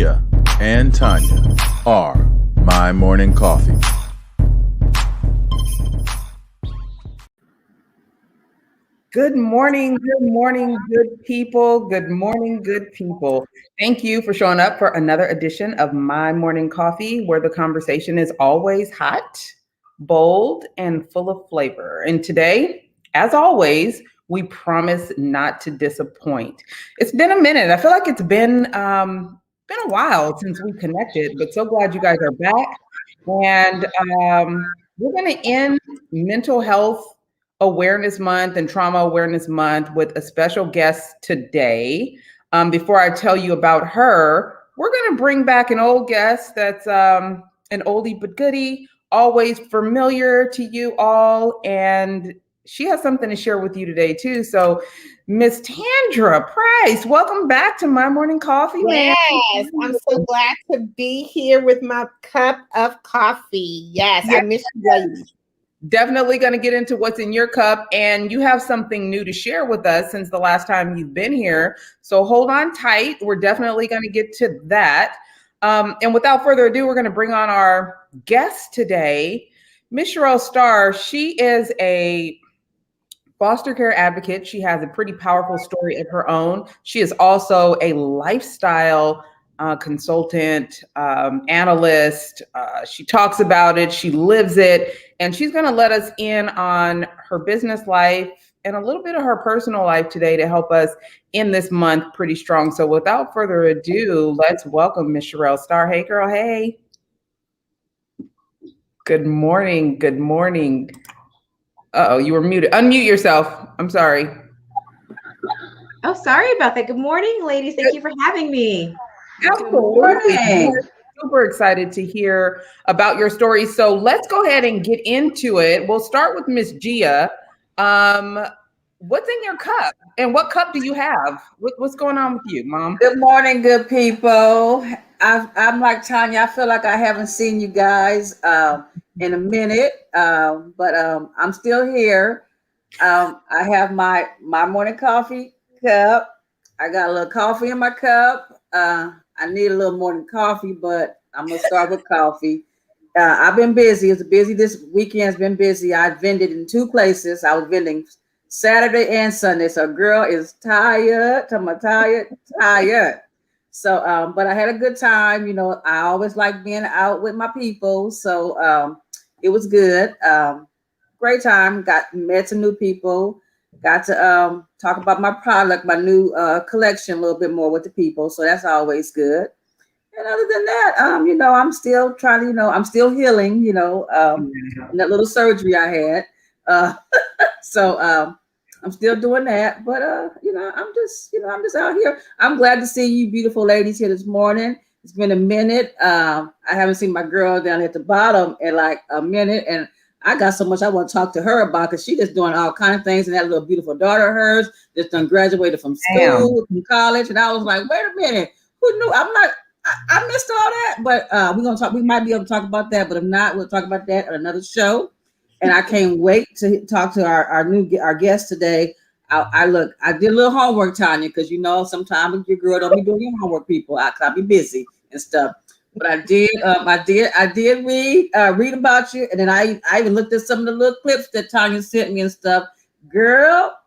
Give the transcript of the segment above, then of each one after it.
Gia and Tanya are My Morning Coffee. Good morning, good people. Good morning, good people. Thank you for showing up for another edition of My Morning Coffee, where the conversation is always hot, bold, and full of flavor. And today, as always, we promise not to disappoint. It's been a minute. I feel like it's been a while since we connected, but so glad you guys are back. And we're going to end mental health Awareness Month and Trauma Awareness Month with a special guest today. Before I tell you about her, we're going to bring back an old guest that's an oldie but goodie, always familiar to you all, and she has something to share with you today too. So, Miss Tandra Price, welcome back to My Morning Coffee. Yes, I'm so glad to be here with my cup of coffee. Yes. I miss you ladies. Definitely going to get into what's in your cup, and you have something new to share with us since the last time you've been here. So hold on tight. We're definitely going to get to that. And without further ado, we're going to bring on our guest today, Miss Charell Star. She is a foster care advocate. She has a pretty powerful story of her own. She is also a lifestyle consultant, analyst. She talks about it, she lives it, and she's going to let us in on her business life and a little bit of her personal life today to help us in this month pretty strong. So without further ado, let's welcome Miss Charell Star. Hey, girl. Hey. Good morning. Good morning. Uh-oh, you were muted. Unmute yourself. I'm sorry. Oh, sorry about that. Good morning, ladies. Thank you for having me. Absolutely. We're super excited to hear about your story. So let's go ahead and get into it. We'll start with Miss Gia. What's in your cup? And what cup do you have? What's going on with you, Mom? Good morning, good people. I'm like Tanya. I feel like I haven't seen you guys in a minute, but I'm still here. I have my morning coffee cup. I got a little coffee in my cup. I need a little more than coffee, but I'm gonna start with coffee. I've been busy. It's busy. This weekend's been busy. I vended in two places. I was vending Saturday and Sunday. So girl is tired. I'm tired. So, but I had a good time. You know, I always like being out with my people. So it was good. Great time. Met some new people. Got to talk about my product, my new collection a little bit more with the people. So that's always good. And other than that, you know, I'm still trying to, I'm still healing, that little surgery I had. So I'm still doing that. But, I'm just out here. I'm glad to see you beautiful ladies here this morning. It's been a minute. I haven't seen my girl down at the bottom in like a minute. And I got so much I want to talk to her about because she just doing all kind of things. And that little beautiful daughter of hers just done graduated from school, from college. And I was like, wait a minute, who knew? I missed all that. But we're going to talk. We might be able to talk about that. But if not, we'll talk about that at another show. And I can't wait to talk to our guest today. I did a little homework, Tanya, because sometimes your girl don't be doing your homework, people. I'll be busy and stuff. But I did read about you, and then I even looked at some of the little clips that Tanya sent me and stuff. Girl,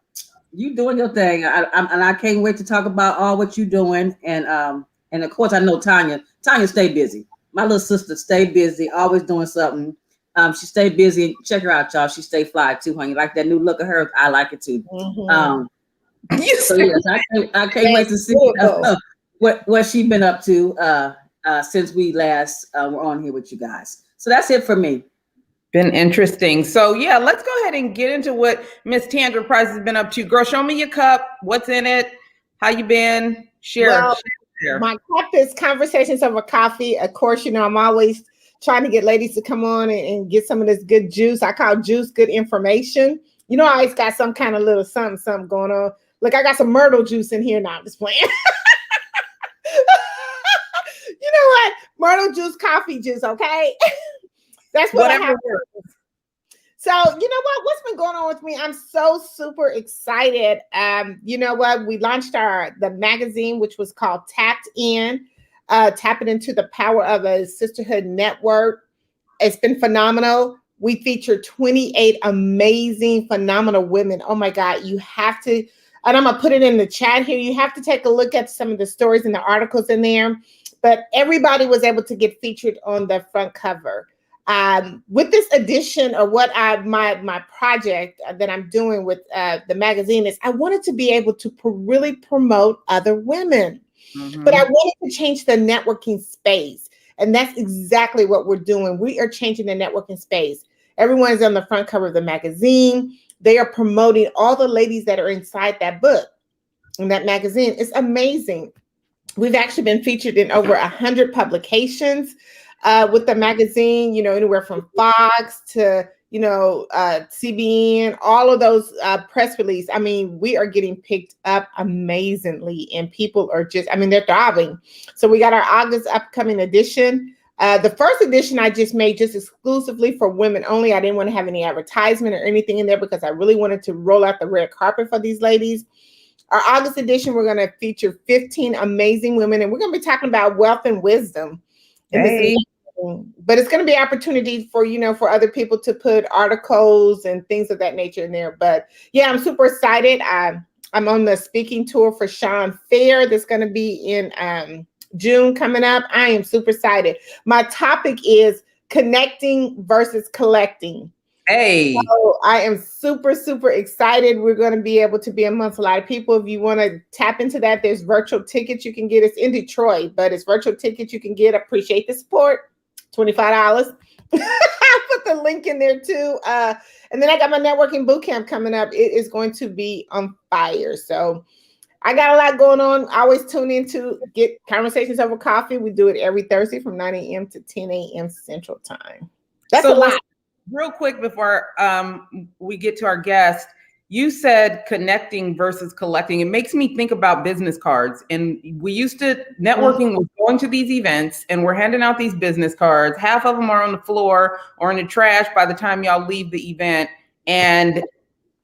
you doing your thing, and I can't wait to talk about all what you doing. And of course I know Tanya stay busy. My little sister stay busy, always doing something. She stay busy. Check her out, y'all. She stay fly too, honey. Like that new look of hers, I like it too. Mm-hmm. So yes, I can't wait to see what she been up to. Since we last were on here with you guys. So that's it for me. Been interesting. So yeah, let's go ahead and get into what Miss Tandra Price has been up to. Girl, show me your cup. What's in it? How you been? Share. My cup is Conversations Over Coffee. Of course, I'm always trying to get ladies to come on and get some of this good juice. I call juice good information. I always got some kind of little something going on. Look, I got some myrtle juice in here now. I'm just playing. You know what? Myrtle juice, coffee juice, okay? That's what I have. So, you know what? What's been going on with me? I'm so super excited. You know what? We launched the magazine, which was called Tapped In. tapping into the power of a sisterhood network. It's been phenomenal. We featured 28 amazing, phenomenal women. Oh my God, you have to, and I'm gonna put it in the chat here. You have to take a look at some of the stories and the articles in there, but everybody was able to get featured on the front cover. With this edition, or my project that I'm doing with the magazine is, I wanted to be able to really promote other women, but I wanted to change the networking space. And that's exactly what we're doing. We are changing the networking space. Everyone's on the front cover of the magazine. They are promoting all the ladies that are inside that book and that magazine. It's amazing. We've actually been featured in over 100 publications with the magazine, anywhere from Fox to, CBN, all of those press release. I mean, we are getting picked up amazingly, and people are just, they're thriving. So we got our August upcoming edition. The first edition I just made just exclusively for women only. I didn't want to have any advertisement or anything in there because I really wanted to roll out the red carpet for these ladies. Our August edition, we're going to feature 15 amazing women, and we're going to be talking about wealth and wisdom. But it's going to be opportunity for, for other people to put articles and things of that nature in there. But yeah, I'm super excited. I'm on the speaking tour for Sean Fair. That's going to be in June coming up. I am super excited. My topic is connecting versus collecting. Hey, so I am super, super excited. We're going to be able to be amongst a lot of people. If you want to tap into that, there's virtual tickets you can get. It's in Detroit, but it's virtual tickets you can get. Appreciate the support. $25. I put the link in there too. And then I got my networking boot camp coming up. It is going to be on fire. So I got a lot going on. I always tune in to get Conversations Over Coffee. We do it every Thursday from 9 a.m. to 10 a.m. Central Time. That's a lot. Real quick before we get to our guest, you said connecting versus collecting. It makes me think about business cards. And we used to, networking was going to these events and we're handing out these business cards. Half of them are on the floor or in the trash by the time y'all leave the event. And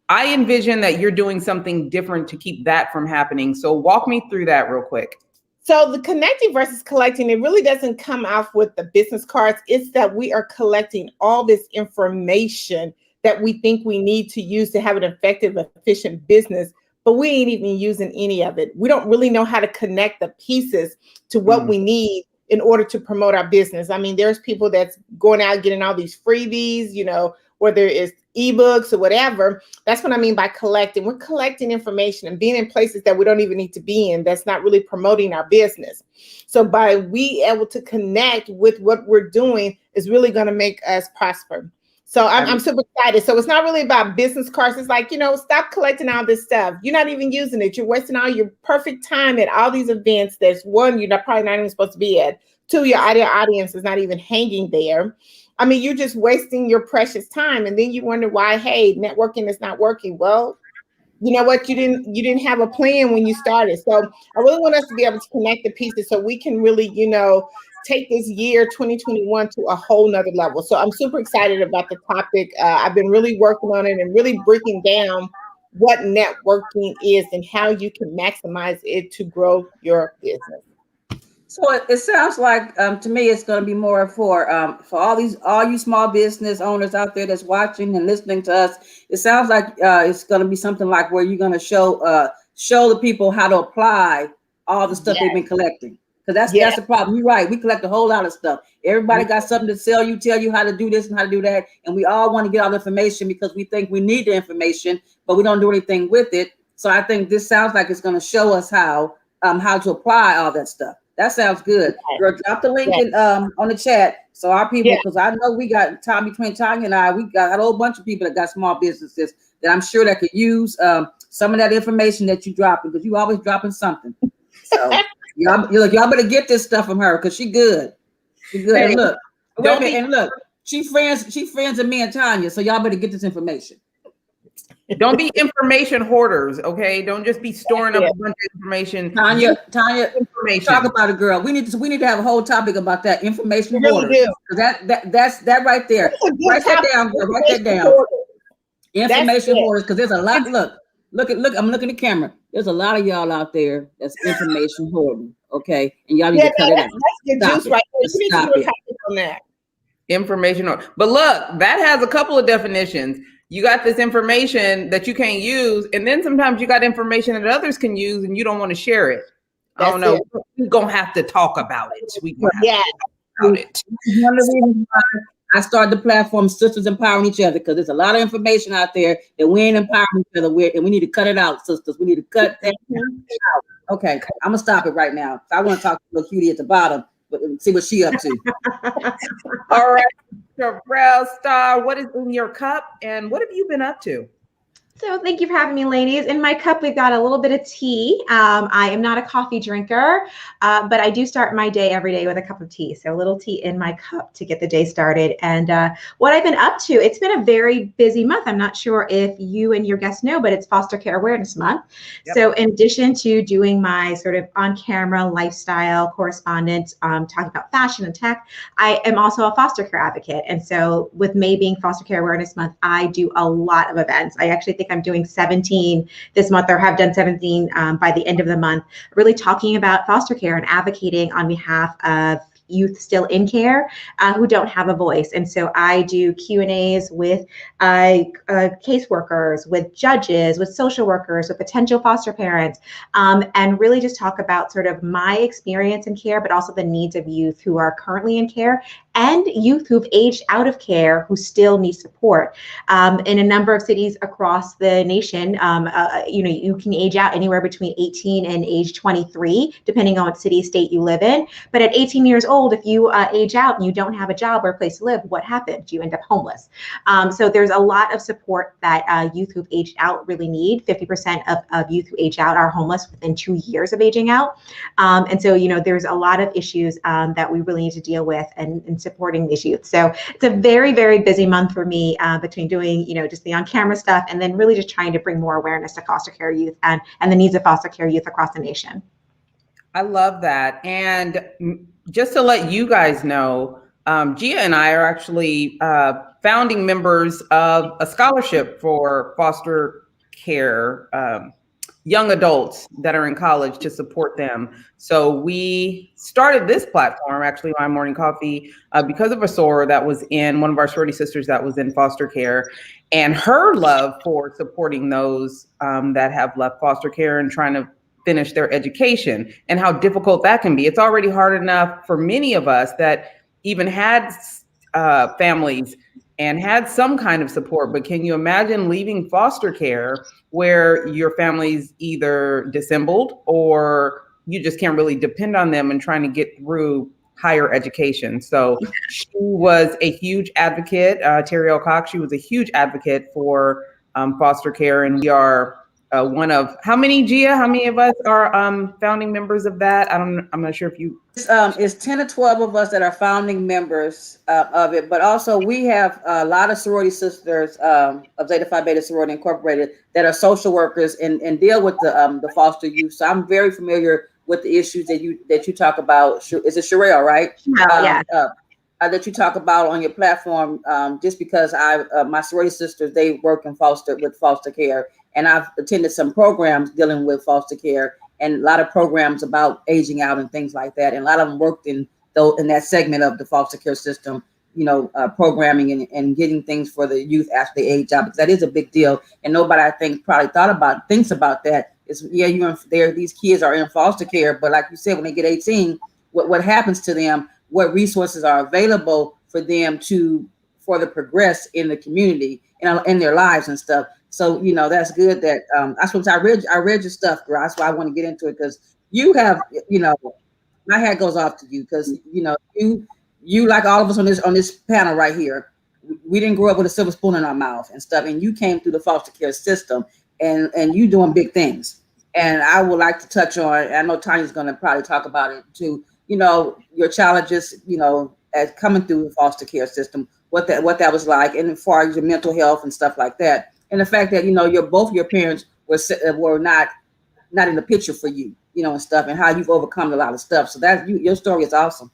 I envision that you're doing something different to keep that from happening. So walk me through that real quick. So the connecting versus collecting, it really doesn't come off with the business cards. It's that we are collecting all this information that we think we need to use to have an effective, efficient business, but we ain't even using any of it. We don't really know how to connect the pieces to what we need in order to promote our business. I mean, there's people that's going out getting all these freebies, whether it's ebooks or whatever. That's what I mean by collecting. We're collecting information and being in places that we don't even need to be in. That's not really promoting our business. So by we able to connect with what we're doing is really going to make us prosper. So I'm super excited. So it's not really about business cards. It's like, stop collecting all this stuff. You're not even using it. You're wasting all your perfect time at all these events. There's one, you're probably not even supposed to be at. Two, your audience is not even hanging there. I mean, you're just wasting your precious time. And then you wonder why, hey, networking is not working. Well, you know what? You didn't have a plan when you started. So I really want us to be able to connect the pieces so we can really, take this year 2021 to a whole nother level. So I'm super excited about the topic. I've been really working on it and really breaking down what networking is and how you can maximize it to grow your business. So it sounds like to me it's going to be more for all you small business owners out there that's watching and listening to us. It sounds like it's going to be something like where you're going to show the people how to apply all the stuff they've been collecting. Because that's the problem. You're right. We collect a whole lot of stuff. Everybody got something to sell you, tell you how to do this and how to do that. And we all want to get all the information because we think we need the information, but we don't do anything with it. So I think this sounds like it's going to show us how to apply all that stuff. That sounds good. Girl, drop the link in, on the chat so our people, because I know we got time between Tanya and I, we got a whole bunch of people that got small businesses that I'm sure that could use some of that information that you dropping, because you always dropping something. So y'all better get this stuff from her because she good. She good. And look, she friends of me and Tanya, so y'all better get this information. Don't be information hoarders, okay? Don't just be storing up a bunch of information. Tanya, information. Talk about it, girl. We need to have a whole topic about that information hoarders. That's right there. Write that down, girl. Write that down. Information hoarders, because there's a lot. Look. I'm looking at the camera. There's a lot of y'all out there that's information hoarding. Okay, and y'all need to cut it out. That's good juice right there. You need to do a topic on that. Information on, but look, that has a couple of definitions. You got this information that you can't use, and then sometimes you got information that others can use, and you don't want to share it. I don't know. We're gonna have to talk about it. We gonna have to talk about it. One of the reasons why I started the platform Sisters Empowering Each Other, because there's a lot of information out there that we ain't empowering each other with, and we need to cut it out, sisters. We need to cut that out. Okay, I'm gonna stop it right now. I want to talk to the cutie at the bottom, but see what she up to. All right, Charell Star, what is in your cup, and what have you been up to? So thank you for having me, ladies. In my cup, we've got a little bit of tea. I am not a coffee drinker, but I do start my day every day with a cup of tea. So a little tea in my cup to get the day started. And what I've been up to, it's been a very busy month. I'm not sure if you and your guests know, but it's Foster Care Awareness Month. Yep. So in addition to doing my sort of on-camera lifestyle correspondent, talking about fashion and tech, I am also a foster care advocate. And so with May being Foster Care Awareness Month, I do a lot of events. I actually think I'm doing 17 this month, or have done 17 by the end of the month, really talking about foster care and advocating on behalf of youth still in care who don't have a voice. And so I do Q&As with caseworkers, with judges, with social workers, with potential foster parents, and really just talk about sort of my experience in care, but also the needs of youth who are currently in care and youth who've aged out of care who still need support. In a number of cities across the nation, you can age out anywhere between 18 and age 23, depending on what city, state you live in. But at 18 years old, if you age out and you don't have a job or a place to live, what happens? You end up homeless. So there's a lot of support that youth who've aged out really need. 50% of youth who age out are homeless within 2 years of aging out. And so, there's a lot of issues that we really need to deal with and supporting these youth. So it's a very, very busy month for me between doing, just the on-camera stuff and then really just trying to bring more awareness to foster care youth and the needs of foster care youth across the nation. I love that. And just to let you guys know, Gia and I are actually founding members of a scholarship for foster care young adults that are in college to support them. So we started this platform, actually, My Morning Coffee, because of a soror that was in, one of our sorority sisters that was in foster care, and her love for supporting those that have left foster care and trying to finish their education and how difficult that can be. It's already hard enough for many of us that even had families and had some kind of support, but can you imagine leaving foster care where your family's either dissembled or you just can't really depend on them and trying to get through higher education? So she was a huge advocate, Terry Cox, she was a huge advocate for foster care, and we are one of, how many, Gia? How many of us are founding members of that? I'm not sure if you. It's 10 or 12 of us that are founding members of it, but also we have a lot of sorority sisters of Zeta Phi Beta Sorority Incorporated that are social workers and deal with the foster youth. So I'm very familiar with the issues that you talk about. Is it Charell, right? Yeah. That you talk about on your platform, just because my sorority sisters, they work in foster care. And I've attended some programs dealing with foster care and a lot of programs about aging out and things like that. And a lot of them worked in that segment of the foster care system, programming and getting things for the youth after they age out, because that is a big deal. And nobody, I think, probably thinks about that. It's, these kids are in foster care, but like you said, when they get 18, what happens to them? What resources are available for them to further progress in the community and in their lives and stuff. So, that's good that I read your stuff, girl. That's why I want to get into it, because you have, my hat goes off to you, because, you like all of us on this panel right here, we didn't grow up with a silver spoon in our mouth and stuff. And you came through the foster care system and you doing big things. And I would like to touch on, I know Tanya's going to probably talk about it too, your challenges, as coming through the foster care system, what that was like, and as far as your mental health and stuff like that. And the fact that, both your parents were not in the picture for you, and stuff, and how you've overcome a lot of stuff. So your story is awesome.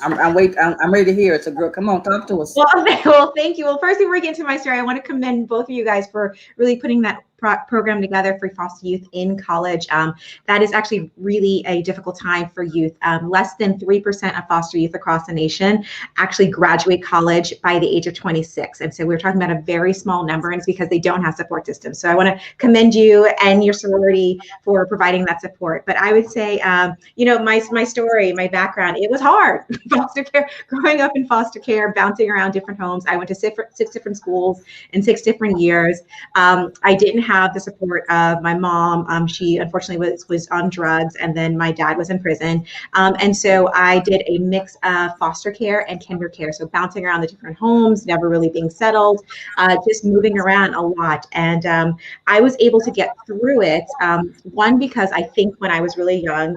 I'm ready to hear it. So girl, come on, talk to us. Well, thank you. Well, first, before we get into my story, I want to commend both of you guys for really putting that program together for foster youth in college. That is actually really a difficult time for youth. Less than 3% of foster youth across the nation actually graduate college by the age of 26. And so we're talking about a very small number, and it's because they don't have support systems. So I want to commend you and your sorority for providing that support. But I would say, my story, my background, it was hard. Foster care, growing up in foster care, bouncing around different homes. I went to six different schools in 6 different years. I didn't have the support of my mom. She unfortunately was on drugs, and then my dad was in prison. And so I did a mix of foster care and kinder care. So bouncing around the different homes, never really being settled, just moving around a lot. And I was able to get through it. One, because I think when I was really young,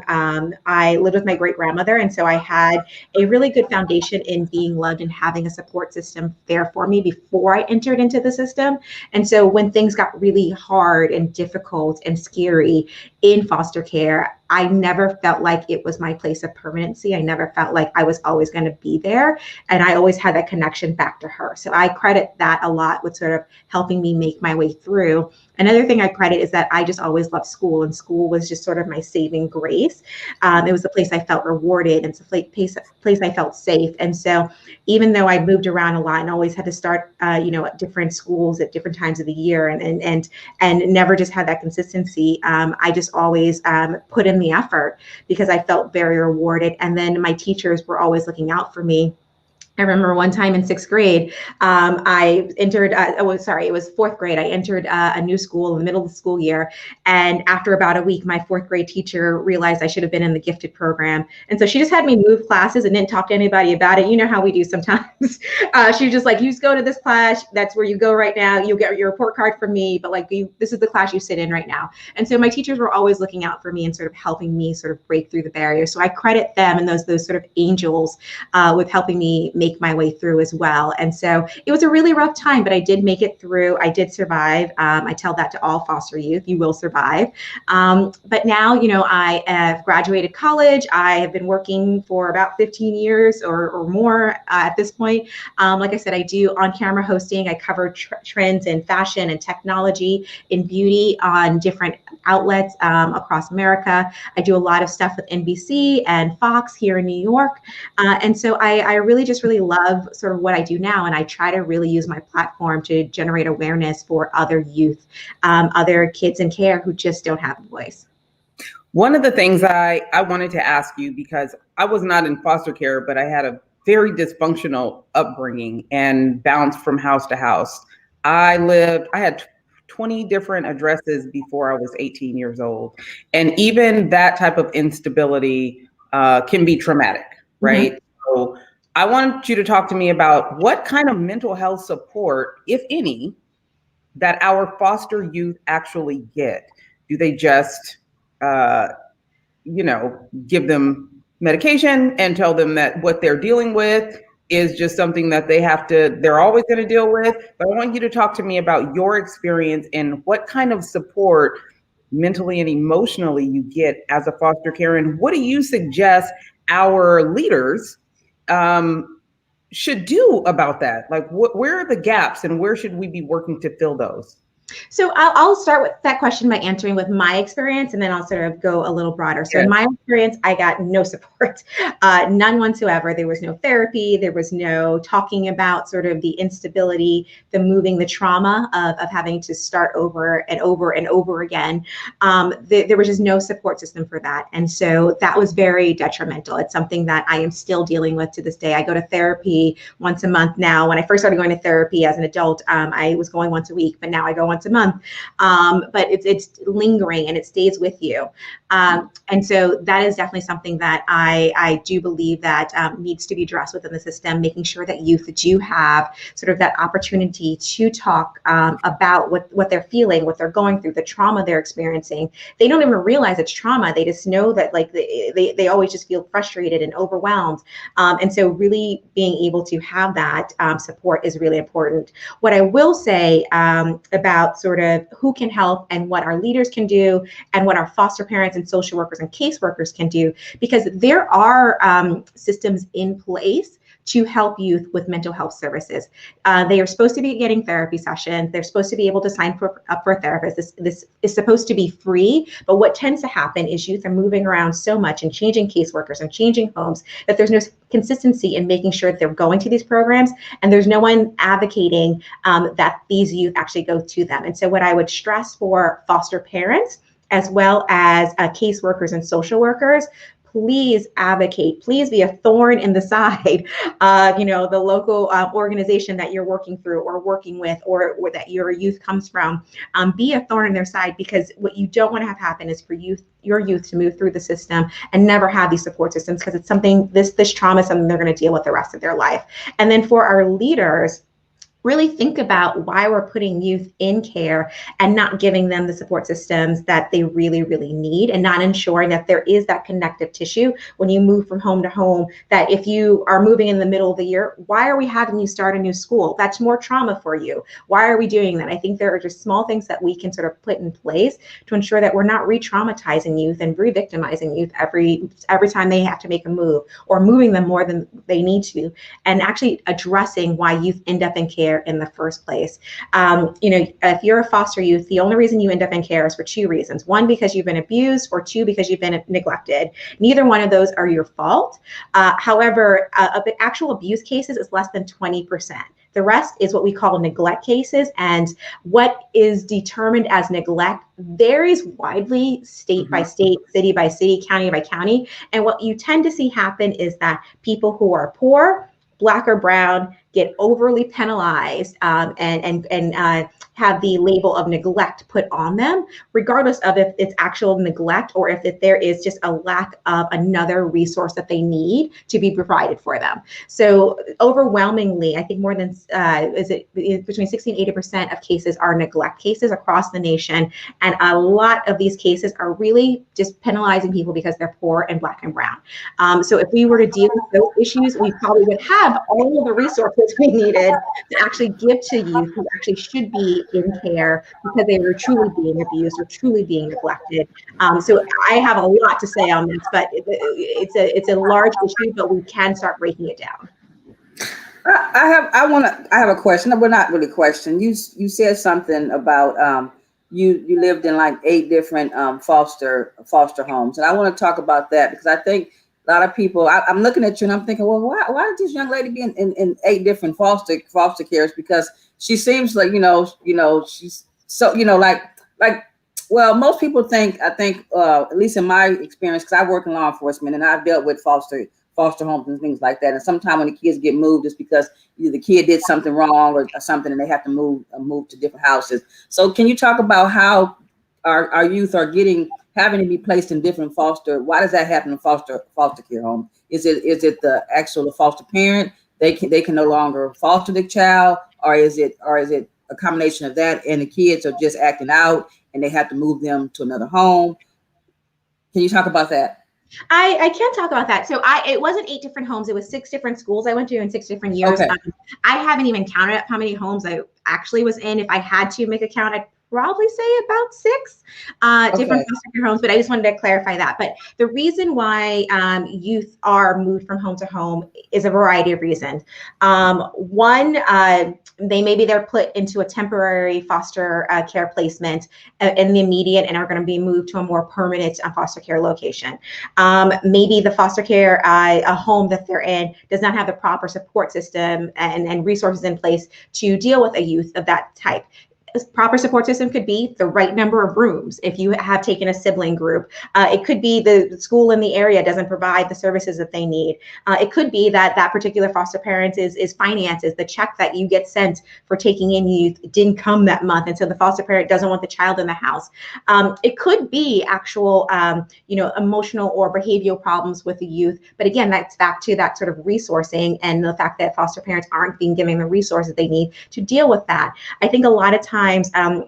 I lived with my great grandmother. And so I had a really good foundation in being loved and having a support system there for me before I entered into the system. And so when things got really hard and difficult and scary in foster care, I never felt like it was my place of permanency. I never felt like I was always going to be there. And I always had that connection back to her. So I credit that a lot with sort of helping me make my way through. Another thing I credit is that I just always loved school, and school was just sort of my saving grace. It was the place I felt rewarded, and it's a place I felt safe. And so even though I moved around a lot and always had to start, at different schools at different times of the year and never just had that consistency, I just always put in the effort because I felt very rewarded. And then my teachers were always looking out for me. I remember one time in 6th grade, I entered, it was 4th grade. I entered a new school in the middle of the school year. And after about a week, my 4th grade teacher realized I should have been in the gifted program. And so she just had me move classes and didn't talk to anybody about it. You know how we do sometimes. She was just like, you just go to this class. That's where you go right now. You'll get your report card from me. But this is the class you sit in right now. And so my teachers were always looking out for me and sort of helping me sort of break through the barrier. So I credit them and those sort of angels with helping me make my way through as well. And so it was a really rough time, but I did make it through. I did survive. I tell that to all foster youth, you will survive. But now, I have graduated college. I have been working for about 15 years or more at this point. Like I said, I do on-camera hosting. I cover trends in fashion and technology, in beauty on different outlets across America. I do a lot of stuff with NBC and Fox here in New York. And so I really love sort of what I do now. And I try to really use my platform to generate awareness for other youth, other kids in care who just don't have a voice. One of the things I wanted to ask you, because I was not in foster care, but I had a very dysfunctional upbringing and bounced from house to house. I had 20 different addresses before I was 18 years old. And even that type of instability can be traumatic, right? Mm-hmm. So I want you to talk to me about what kind of mental health support, if any, that our foster youth actually get. Do they just, give them medication and tell them that what they're dealing with is just something that they're always going to deal with? But I want you to talk to me about your experience and what kind of support mentally and emotionally you get as a foster care, and what do you suggest our leaders should do about that? Like, where are the gaps and where should we be working to fill those? So I'll start with that question by answering with my experience, and then I'll sort of go a little broader. So in my experience, I got no support, none whatsoever. There was no therapy. There was no talking about sort of the instability, the moving, the trauma of having to start over and over and over again. There was just no support system for that. And so that was very detrimental. It's something that I am still dealing with to this day. I go to therapy once a month now. When I first started going to therapy as an adult, I was going once a week, but now I go once a month. But it's lingering and it stays with you. And so that is definitely something that I do believe that needs to be addressed within the system, making sure that youth do have sort of that opportunity to talk about what they're feeling, what they're going through, the trauma they're experiencing. They don't even realize it's trauma. They just know that they always just feel frustrated and overwhelmed. And so really being able to have that support is really important. What I will say about sort of who can help and what our leaders can do and what our foster parents and social workers and caseworkers can do, because there are systems in place to help youth with mental health services. They are supposed to be getting therapy sessions. They're supposed to be able to sign up for a therapist. This is supposed to be free, but what tends to happen is youth are moving around so much and changing caseworkers and changing homes that there's no consistency in making sure that they're going to these programs, and there's no one advocating that these youth actually go to them. And so what I would stress for foster parents, as well as caseworkers and social workers, please advocate, please be a thorn in the side of, the local organization that you're working through or working with, or that your youth comes from. Be a thorn in their side, because what you don't want to have happen is for your youth to move through the system and never have these support systems, because it's something, this trauma is something they're going to deal with the rest of their life. And then for our leaders, really think about why we're putting youth in care and not giving them the support systems that they really, really need, and not ensuring that there is that connective tissue when you move from home to home. That if you are moving in the middle of the year, why are we having you start a new school? That's more trauma for you. Why are we doing that? I think there are just small things that we can sort of put in place to ensure that we're not re-traumatizing youth and re-victimizing youth every time they have to make a move, or moving them more than they need to, and actually addressing why youth end up in care in the first place. If you're a foster youth, the only reason you end up in care is for two reasons. One, because you've been abused, or two, because you've been neglected. Neither one of those are your fault. However, actual abuse cases is less than 20%. The rest is what we call neglect cases, and what is determined as neglect varies widely, state by state, city by city, county by county. And what you tend to see happen is that people who are poor, Black or brown, get overly penalized and have the label of neglect put on them, regardless of if it's actual neglect or if there is just a lack of another resource that they need to be provided for them. So overwhelmingly, I think more than between 60 and 80% of cases are neglect cases across the nation, and a lot of these cases are really just penalizing people because they're poor and Black and brown. So if we were to deal with those issues, we probably would have all of the resources we needed to actually give to youth who actually should be in care because they were truly being abused or truly being neglected. So I have a lot to say on this, but it's a large issue, but we can start breaking it down. I have a question. Well, not really a question. You said something about you lived in like 8 different foster homes, and I want to talk about that because I think a lot of people, I'm looking at you and I'm thinking, well, why did this young lady be in 8 different foster cares? Because she seems like, she's so, well, most people think, at least in my experience, because I work in law enforcement and I've dealt with foster homes and things like that. And sometimes when the kids get moved, it's because either the kid did something wrong or something and they have to move to different houses. So can you talk about how our youth are having to be placed in different why does that happen in foster care home? Is it the actual foster parent? They can no longer foster the child, or is it a combination of that and the kids are just acting out and they have to move them to another home? Can you talk about that? I can talk about that. So it wasn't 8 different homes. It was 6 different schools I went to in 6 different years. Okay. I haven't even counted up how many homes I actually was in. If I had to make a count, I'd probably say about 6 different foster care homes, but I just wanted to clarify that. But the reason why youth are moved from home to home is a variety of reasons. One, they're put into a temporary foster care placement in the immediate and are going to be moved to a more permanent foster care location. Maybe the foster care a home that they're in does not have the proper support system and resources in place to deal with a youth of that type. A proper support system could be the right number of rooms. If you have taken a sibling group, it could be the school in the area doesn't provide the services that they need. It could be that particular foster parent is finances. The check that you get sent for taking in youth didn't come that month, and so the foster parent doesn't want the child in the house. It could be actual, emotional or behavioral problems with the youth. But again, that's back to that sort of resourcing and the fact that foster parents aren't being given the resources they need to deal with that. I think a lot of times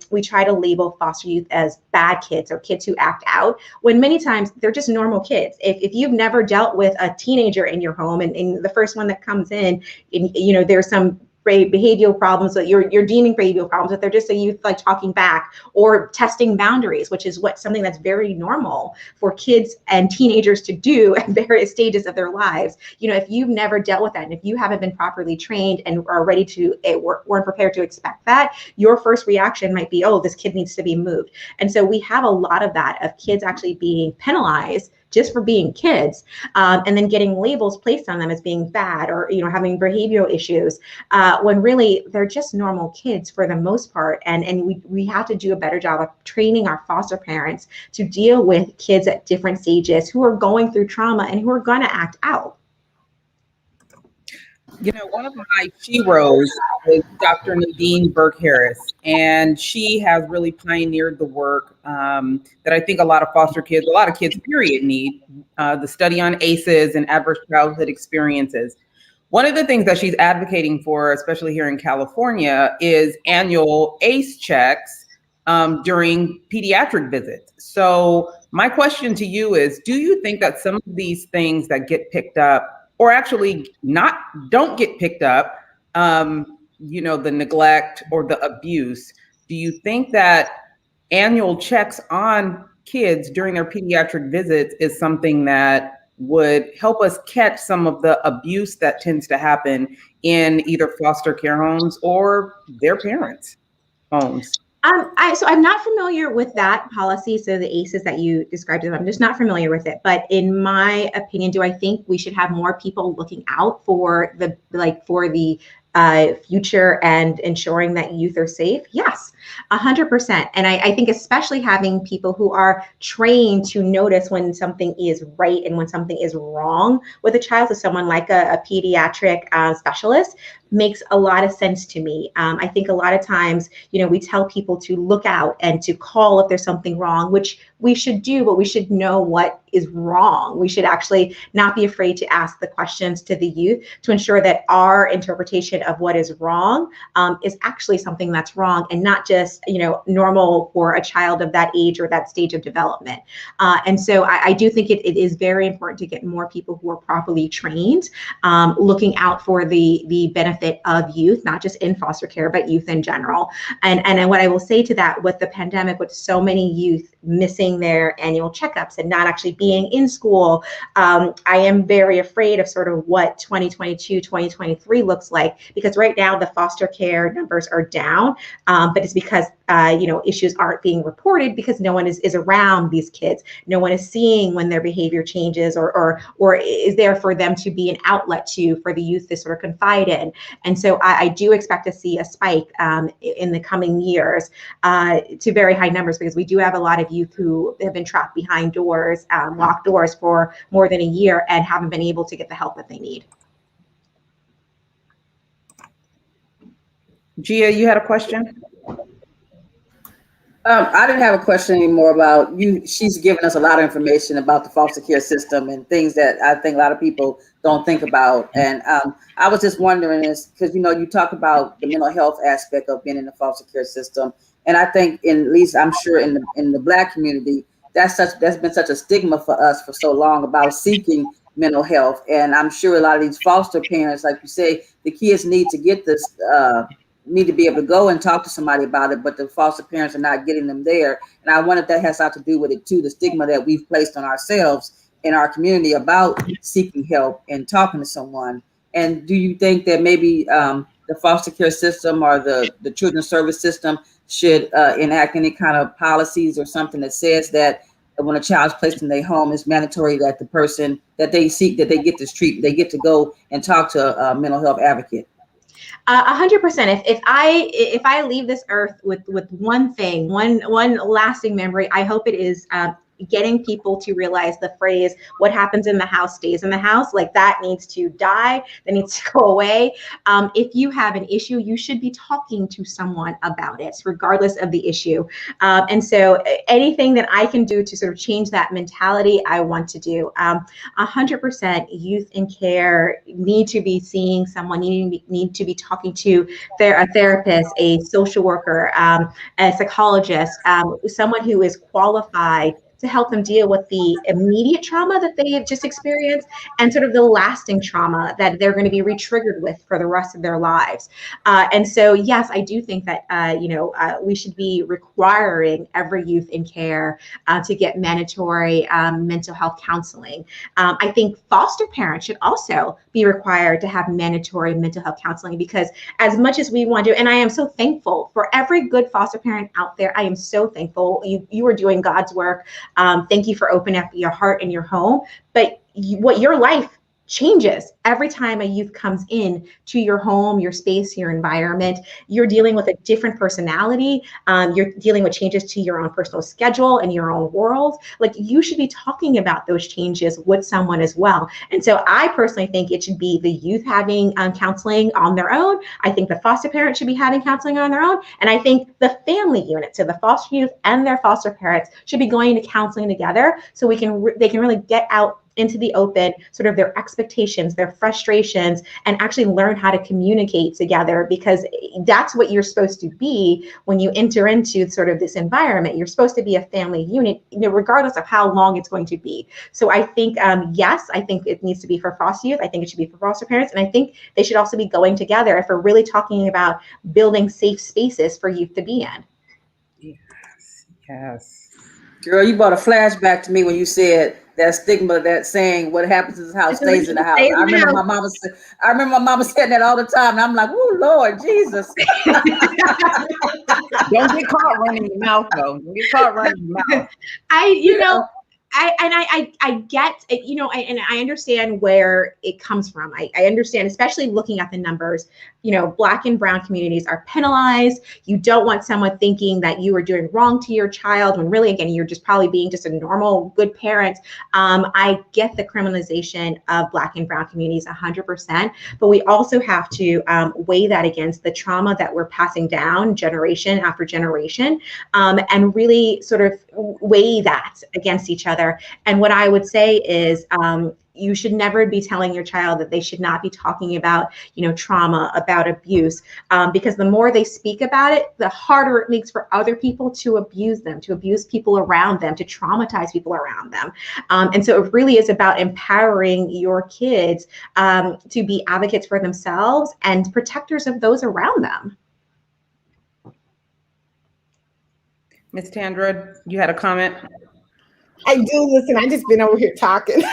we try to label foster youth as bad kids or kids who act out, when many times they're just normal kids. If you've never dealt with a teenager in your home and the first one that comes in, there's some behavioral problems that you're deeming behavioral problems, that they're just a youth like talking back or testing boundaries, which is something that's very normal for kids and teenagers to do at various stages of their lives. If you've never dealt with that, and if you haven't been properly trained and are ready to, weren't prepared to expect that, your first reaction might be, oh, this kid needs to be moved. And so we have a lot of that, of kids actually being penalized just for being kids, and then getting labels placed on them as being bad or having behavioral issues, when really they're just normal kids for the most part. And we have to do a better job of training our foster parents to deal with kids at different stages who are going through trauma and who are going to act out. One of my sheroes is Dr. Nadine Burkharis, and she has really pioneered the work that I think a lot of kids, period, need, the study on ACEs and adverse childhood experiences. One of the things that she's advocating for, especially here in California, is annual ACE checks during pediatric visits. So my question to you is, do you think that some of these things that get picked up, or actually don't get picked up, the neglect or the abuse, do you think that annual checks on kids during their pediatric visits is something that would help us catch some of the abuse that tends to happen in either foster care homes or their parents' homes? So I'm not familiar with that policy. So the ACEs that you described, I'm just not familiar with it. But in my opinion, do I think we should have more people looking out for the future and ensuring that youth are safe? Yes, 100%. And I think especially having people who are trained to notice when something is right and when something is wrong with a child, so someone like a pediatric specialist, makes a lot of sense to me. I think a lot of times, we tell people to look out and to call if there's something wrong, which we should do, but we should know what is wrong. We should actually not be afraid to ask the questions to the youth to ensure that our interpretation of what is wrong is actually something that's wrong and not just, normal for a child of that age or that stage of development. And so I do think it is very important to get more people who are properly trained, looking out for the benefit of youth, not just in foster care, but youth in general. And what I will say to that, with the pandemic, with so many youth missing their annual checkups and not actually being in school, I am very afraid of sort of what 2022, 2023 looks like, because right now the foster care numbers are down, but it's because issues aren't being reported because no one is around these kids. No one is seeing when their behavior changes or is there for them to be an outlet for the youth to sort of confide in. And so I do expect to see a spike in the coming years to very high numbers, because we do have a lot of youth who have been trapped behind doors, locked doors for more than a year and haven't been able to get the help that they need. Gia, you had a question? I didn't have a question anymore about you. She's given us a lot of information about the foster care system and things that I think a lot of people don't think about. And I was just wondering, is because, you talk about the mental health aspect of being in the foster care system. And I think, at least I'm sure in the Black community, that's been such a stigma for us for so long about seeking mental health. And I'm sure a lot of these foster parents, like you say, the kids need to get this, need to be able to go and talk to somebody about it, but the foster parents are not getting them there. And I wonder if that has a lot to do with it too, the stigma that we've placed on ourselves in our community about seeking help and talking to someone. And do you think that maybe the foster care system or the children's service system should enact any kind of policies or something that says that when a child's placed in their home, it's mandatory that the person that they seek, that they get this treatment, they get to go and talk to a mental health advocate? 100%. If I leave this earth with one thing, one lasting memory, I hope it is getting people to realize the phrase, what happens in the house stays in the house. Like, that needs to die, that needs to go away. If you have an issue, you should be talking to someone about it, regardless of the issue. And so anything that I can do to sort of change that mentality, I want to do. 100% youth in care need to be seeing someone, need to be talking to a therapist, a social worker, a psychologist, someone who is qualified to help them deal with the immediate trauma that they have just experienced and sort of the lasting trauma that they're going to be re-triggered with for the rest of their lives. And so, yes, I do think that, we should be requiring every youth in care to get mandatory mental health counseling. I think foster parents should also be required to have mandatory mental health counseling, because as much as we want to, and I am so thankful for every good foster parent out there. I am so thankful. You are doing God's work. Thank you for opening up your heart and your home. But what your life changes every time a youth comes in to your home, your space, your environment. You're dealing with a different personality. You're dealing with changes to your own personal schedule and your own world. Like, you should be talking about those changes with someone as well. And so I personally think it should be the youth having counseling on their own. I think the foster parents should be having counseling on their own. And I think the family unit, so the foster youth and their foster parents, should be going to counseling together so they can really get out into the open, sort of their expectations, their frustrations, and actually learn how to communicate together, because that's what you're supposed to be when you enter into sort of this environment. You're supposed to be a family unit, regardless of how long it's going to be. So I think, yes, I think it needs to be for foster youth. I think it should be for foster parents. And I think they should also be going together if we're really talking about building safe spaces for youth to be in. Yes. Girl, you brought a flashback to me when you said that stigma, that saying, what happens in the house stays in the house. I remember my mama saying that all the time, and I'm like, oh Lord Jesus. Don't get caught running your mouth, though. Don't get caught running your mouth. I get it, and I understand where it comes from. I understand, especially looking at the numbers, Black and brown communities are penalized. You don't want someone thinking that you are doing wrong to your child when really, again, you're just probably being just a normal, good parent. I get the criminalization of Black and brown communities 100%, but we also have to weigh that against the trauma that we're passing down generation after generation, and really sort of weigh that against each other. And what I would say is, you should never be telling your child that they should not be talking about, trauma, about abuse, because the more they speak about it, the harder it makes for other people to abuse them, to abuse people around them, to traumatize people around them. And so it really is about empowering your kids to be advocates for themselves and protectors of those around them. Miss Tandra, you had a comment? I do. Listen, I just been over here talking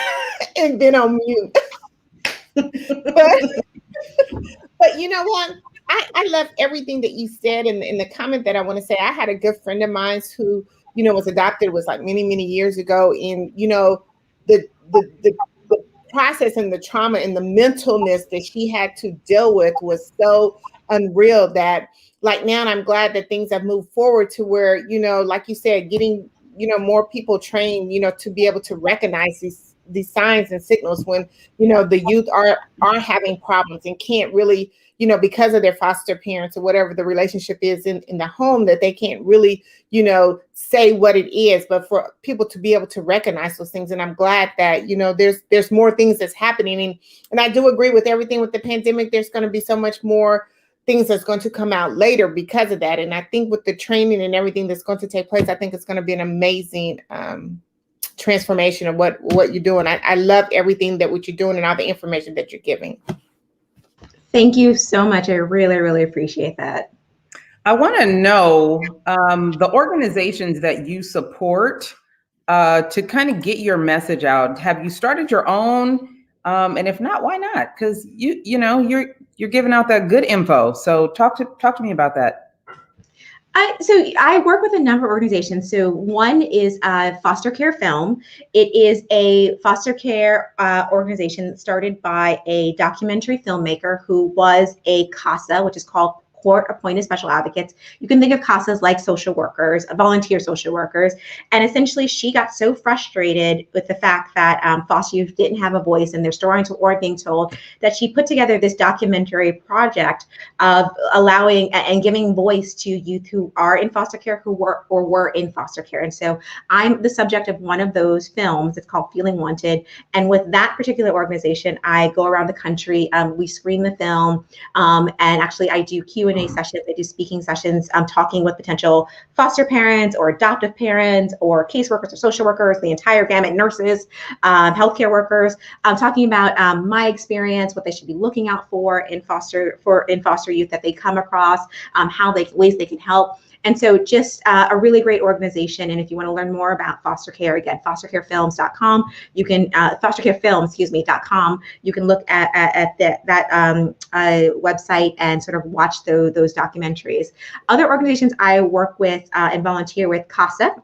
and been on mute. but you know what? I love everything that you said. And the comment that I want to say, I had a good friend of mine who, was adopted, was like many, many years ago. And, the process and the trauma and the mentalness that she had to deal with was so unreal that, like, now I'm glad that things have moved forward to where, like you said, getting more people trained, to be able to recognize these signs and signals when, the youth are having problems and can't really, because of their foster parents or whatever the relationship is in the home, that they can't really, say what it is, but for people to be able to recognize those things. And I'm glad that, there's more things that's happening. And I do agree with everything with the pandemic. There's going to be so much more things that's going to come out later because of that. And I think with the training and everything that's going to take place, I think it's going to be an amazing transformation of what you're doing. I love everything that what you're doing and all the information that you're giving. Thank you so much. I really, really appreciate that. I want to know the organizations that you support to kind of get your message out. Have you started your own? And if not, why not? Because you're giving out that good info. So talk to me about that. So I work with a number of organizations. So one is Foster Care Film. It is a foster care organization started by a documentary filmmaker who was a CASA, which is called Court-Appointed Special Advocates. You can think of CASAs like social workers, volunteer social workers. And essentially, she got so frustrated with the fact that foster youth didn't have a voice and their stories weren't being told, that she put together this documentary project of allowing and giving voice to youth who are in foster care, who were in foster care. And so I'm the subject of one of those films. It's called Feeling Wanted. And with that particular organization, I go around the country. We screen the film, and actually I do Q&A Q&A sessions. I do speaking sessions. I'm talking with potential foster parents or adoptive parents or caseworkers or social workers, the entire gamut, nurses, healthcare workers. I'm talking about my experience, what they should be looking out for in foster youth that they come across, ways they can help. And so just a really great organization. And if you want to learn more about foster care, again, fostercarefilms.com, you can, fostercarefilms.com, you can look at that website and sort of watch those documentaries. Other organizations I work with and volunteer with, CASA.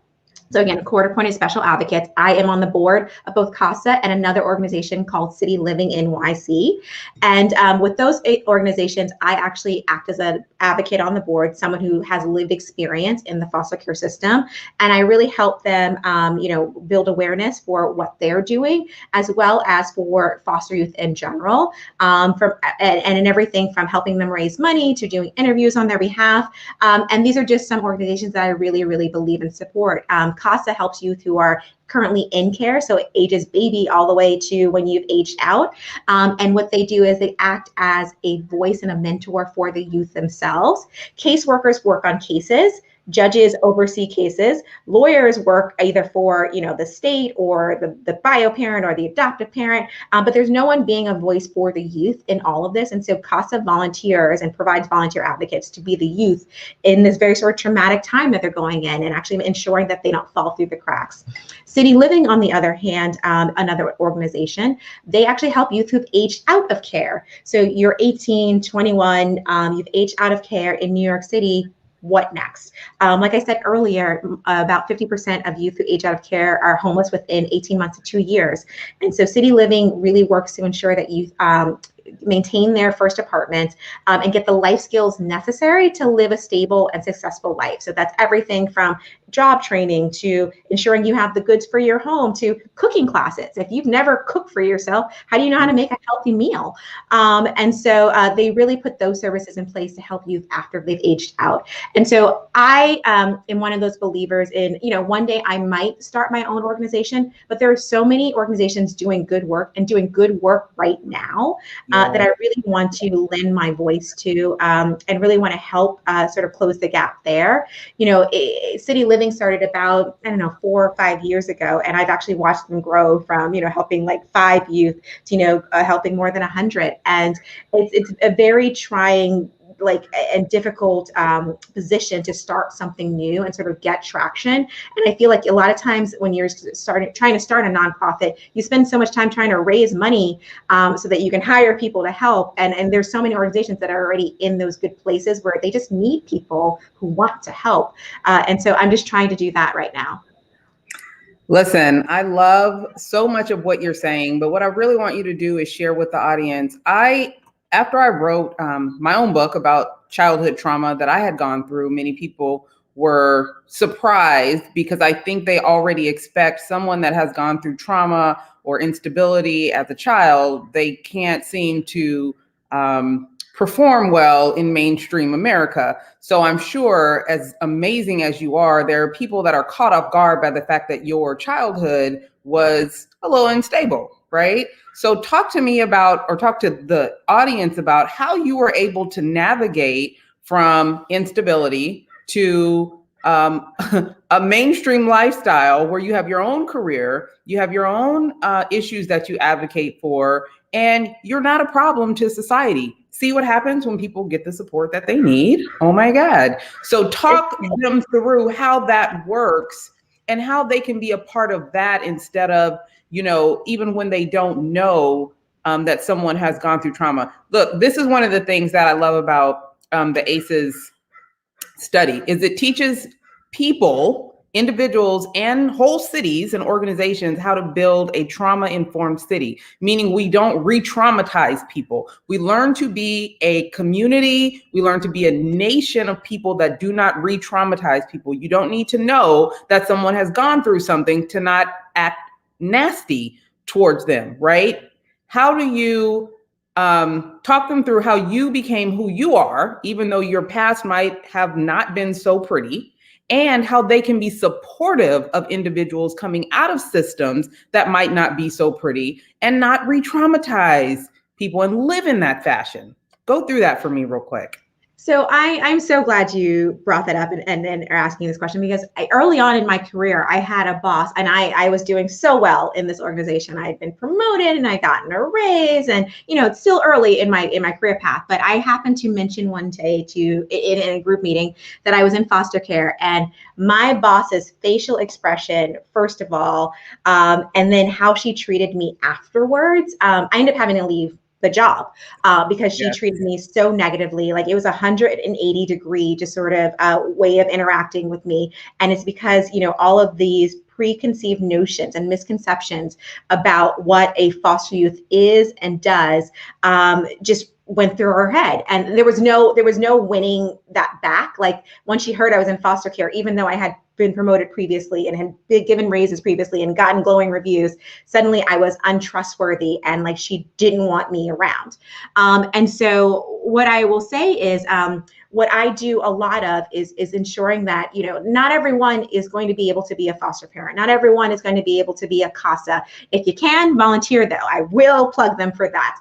So again, court-appointed special advocates. I am on the board of both CASA and another organization called City Living NYC. And with those 8 organizations, I actually act as an advocate on the board, someone who has lived experience in the foster care system. And I really help them, build awareness for what they're doing, as well as for foster youth in general, and in everything from helping them raise money to doing interviews on their behalf. And these are just some organizations that I really, really believe and support. CASA helps youth who are currently in care, so it ages baby all the way to when you've aged out. And what they do is they act as a voice and a mentor for the youth themselves. Caseworkers work on cases. Judges oversee cases. Lawyers work either for the state or the bio parent or the adoptive parent, but there's no one being a voice for the youth in all of this. And so CASA volunteers and provides volunteer advocates to be the youth in this very sort of traumatic time that they're going in, and actually ensuring that they don't fall through the cracks. City Living, on the other hand, another organization, they actually help youth who've aged out of care. So you're 18, 21, you've aged out of care in New York City. What next? Like I said earlier, about 50% of youth who age out of care are homeless within 18 months to 2 years. And so City Living really works to ensure that youth maintain their first apartment and get the life skills necessary to live a stable and successful life. So that's everything from job training to ensuring you have the goods for your home to cooking classes. If you've never cooked for yourself, how do you know how to make a healthy meal? And so they really put those services in place to help youth after they've aged out. And so I am one of those believers in, one day I might start my own organization, but there are so many organizations doing good work and doing good work right now that I really want to lend my voice to and really want to help sort of close the gap there. City Living started about, 4 or 5 years ago, and I've actually watched them grow from, helping like 5 youth to, helping more than 100. And it's a very trying and difficult position to start something new and sort of get traction. And I feel like a lot of times when you're trying to start a nonprofit, you spend so much time trying to raise money so that you can hire people to help. And there's so many organizations that are already in those good places where they just need people who want to help. And so I'm just trying to do that right now. Listen, I love so much of what you're saying, but what I really want you to do is share with the audience. After I wrote my own book about childhood trauma that I had gone through, many people were surprised because I think they already expect someone that has gone through trauma or instability as a child, they can't seem to perform well in mainstream America. So I'm sure, as amazing as you are, there are people that are caught off guard by the fact that your childhood was a little unstable, right? So talk to me about, or talk to the audience about how you were able to navigate from instability to a mainstream lifestyle where you have your own career, you have your own issues that you advocate for, and you're not a problem to society. See what happens when people get the support that they need? Oh my God. So talk them through how that works and how they can be a part of that instead of, even when they don't know that someone has gone through trauma. Look, this is one of the things that I love about the ACEs study is it teaches people, individuals, and whole cities and organizations how to build a trauma-informed city, meaning we don't re-traumatize people. We learn to be a community. We learn to be a nation of people that do not re-traumatize people. You don't need to know that someone has gone through something to not act nasty towards them, right? How do you talk them through how you became who you are, even though your past might have not been so pretty, and how they can be supportive of individuals coming out of systems that might not be so pretty and not re-traumatize people and live in that fashion? Go through that for me real quick. So I'm so glad you brought that up and are asking this question, because early on in my career, I had a boss, and I was doing so well in this organization. I had been promoted and I gotten a raise, and it's still early in my career path. But I happened to mention one day in a group meeting that I was in foster care, and my boss's facial expression, first of all, and then how she treated me afterwards. I ended up having to leave the job because she treated me so negatively. Like, it was 180 degree just sort of way of interacting with me. And it's because, all of these preconceived notions and misconceptions about what a foster youth is and does just went through her head. And there was no winning that back. Like, once she heard I was in foster care, even though I had been promoted previously and had been given raises previously and gotten glowing reviews, suddenly I was untrustworthy, and like, she didn't want me around. And so what I will say is, what I do a lot of is ensuring that, not everyone is going to be able to be a foster parent. Not everyone is going to be able to be a CASA. If you can, volunteer, though. I will plug them for that.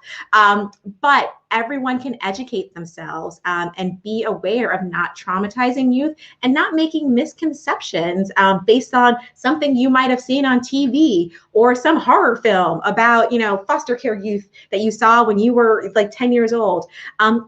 But everyone can educate themselves and be aware of not traumatizing youth and not making misconceptions based on something you might have seen on TV or some horror film about, foster care youth that you saw when you were like 10 years old.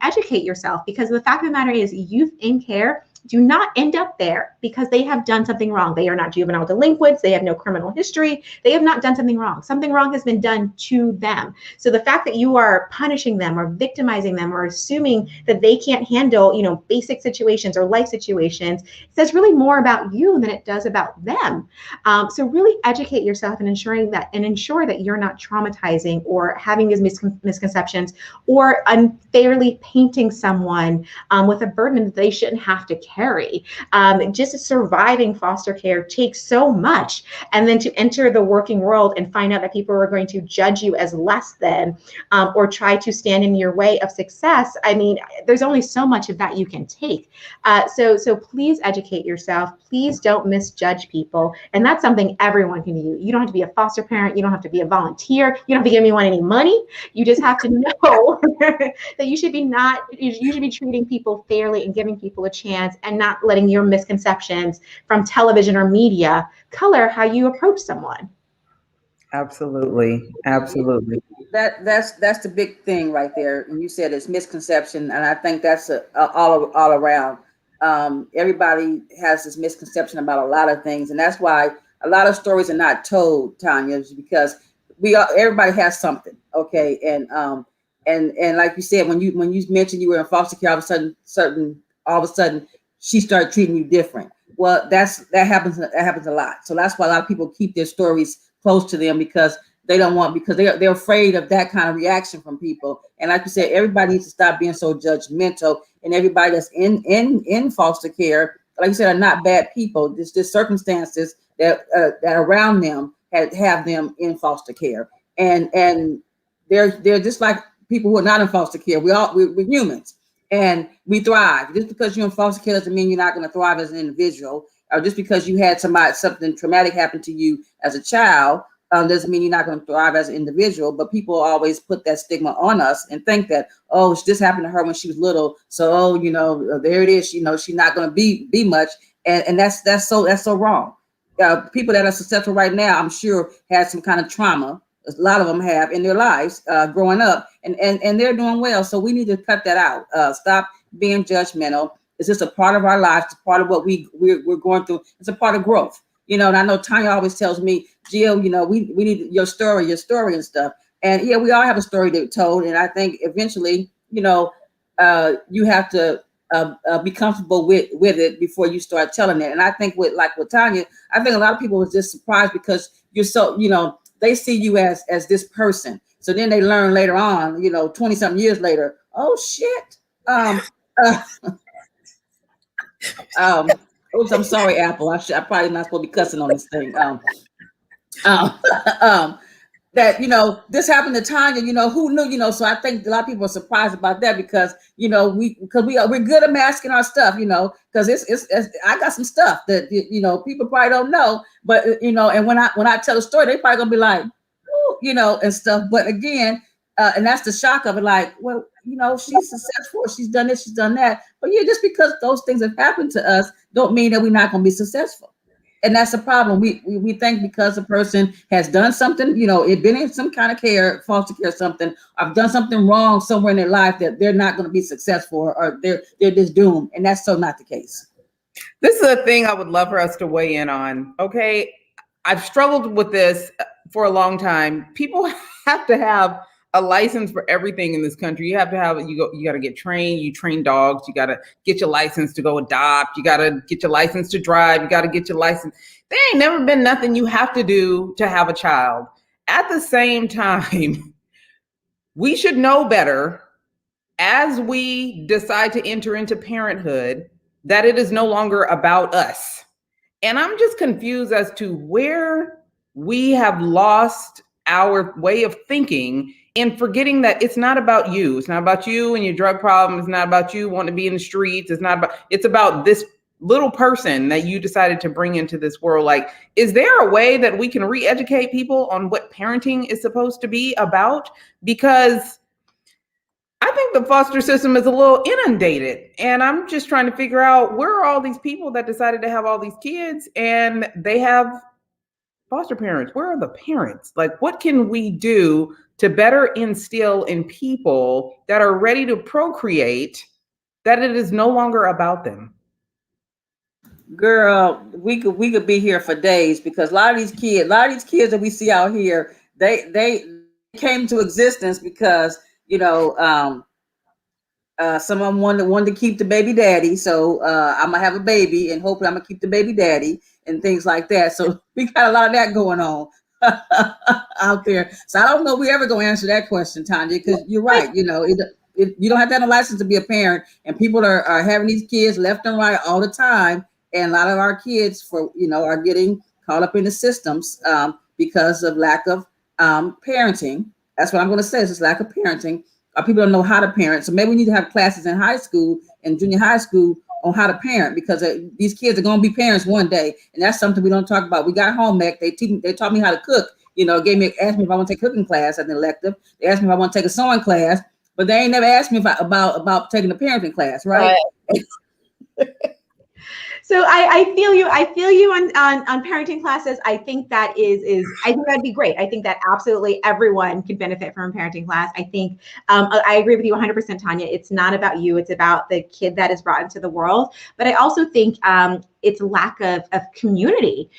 Educate yourself, because the fact of the matter is, youth in care do not end up there because they have done something wrong. They are not juvenile delinquents. They have no criminal history. They have not done something wrong. Something wrong has been done to them. So the fact that you are punishing them or victimizing them or assuming that they can't handle, basic situations or life situations says really more about you than it does about them. So really educate yourself and ensure that you're not traumatizing or having these misconceptions or unfairly painting someone with a burden that they shouldn't have to carry. Just surviving foster care takes so much. And then to enter the working world and find out that people are going to judge you as less than or try to stand in your way of success. I mean, there's only so much of that you can take. So please educate yourself. Please don't misjudge people. And that's something everyone can do. You don't have to be a foster parent. You don't have to be a volunteer. You don't have to give anyone any money. You just have to know that you should be treating people fairly and giving people a chance, and not letting your misconceptions from television or media color how you approach someone. Absolutely. That's the big thing right there. And you said it's misconception, and I think that's all around. Everybody has this misconception about a lot of things, and that's why a lot of stories are not told, Tanya, because everybody has something, okay? And like you said, when you mentioned you were in foster care, all of a sudden she started treating you different. Well, that happens a lot. So that's why a lot of people keep their stories close to them, because they're afraid of that kind of reaction from people. And like you said, everybody needs to stop being so judgmental, and everybody that's in foster care, like you said, are not bad people. There's just circumstances that around them have them in foster care, and they're just like people who are not in foster care. We're humans, and we thrive. Just because you're in foster care doesn't mean you're not going to thrive as an individual, or just because you had something traumatic happen to you as a child doesn't mean you're not going to thrive as an individual. But people always put that stigma on us and think that, oh, this happened to her when she was little, so there it is. She's not going to be much, and that's so wrong. People that are successful right now, I'm sure, had some kind of trauma. A lot of them have in their lives growing up, and they're doing well. So we need to cut that out. Stop being judgmental. It's just a part of our lives. It's part of what we're going through. It's a part of growth. And I know Tanya always tells me, Jill, we need your story and stuff. And yeah, we all have a story to tell. And I think eventually, you have to be comfortable with it before you start telling it. And I think with Tanya, I think a lot of people was just surprised because you're so, they see you as this person. So then they learn later on, 20 something years later, oh shit. Oops, I'm sorry, Apple. I probably not supposed to be cussing on this thing. That this happened to Tanya. Who knew? So I think a lot of people are surprised about that because we're good at masking our stuff. Because it's I got some stuff that people probably don't know. But and when I tell a story, they probably gonna be like, ooh, and stuff. But again, And that's the shock of it. Like, well, she's successful. She's done this, she's done that. But yeah, just because those things have happened to us don't mean that we're not going to be successful. And that's the problem. We think because a person has done something, it been in some kind of care, foster care, something, I've done something wrong somewhere in their life, that they're not going to be successful, or they're just doomed. And that's so not the case. This is a thing I would love for us to weigh in on. Okay. I've struggled with this for a long time. People have to have a license for everything in this country. You have to have, you got to get trained. You train dogs. You got to get your license to go adopt. You got to get your license to drive. You got to get your license. There ain't never been nothing you have to do to have a child. At the same time, we should know better as we decide to enter into parenthood that it is no longer about us. And I'm just confused as to where we have lost our way of thinking and forgetting that it's not about you. It's not about you and your drug problem. It's not about you wanting to be in the streets. It's about this little person that you decided to bring into this world. Like, is there a way that we can re-educate people on what parenting is supposed to be about? Because I think the foster system is a little inundated, and I'm just trying to figure out, where are all these people that decided to have all these kids and they have foster parents? Where are the parents? Like, what can we do to better instill in people that are ready to procreate that it is no longer about them? Girl, we could be here for days, because a lot of these kids that we see out here, they came to existence because some of them wanted to keep the baby daddy. So I'm gonna have a baby and hopefully I'm gonna keep the baby daddy and things like that. So we got a lot of that going on out there. So I don't know if we ever gonna answer that question, Tanya, because you're right. You don't have to have a license to be a parent, and people are having these kids left and right all the time. And a lot of our kids are getting caught up in the systems because of lack of parenting. That's what I'm going to say. Is this lack of parenting. People don't know how to parent. So maybe we need to have classes in high school and junior high school on how to parent, because these kids are going to be parents one day. And that's something we don't talk about. We got home ec. They taught me how to cook. Asked me if I want to take cooking class as an elective. They asked me if I want to take a sewing class, but they ain't never asked me about taking a parenting class, right? So I feel you. I feel you on parenting classes. I think that I think that'd be great. I think that absolutely everyone could benefit from a parenting class. I think I agree with you 100%, Tanya. It's not about you. It's about the kid that is brought into the world. But I also think it's lack of community.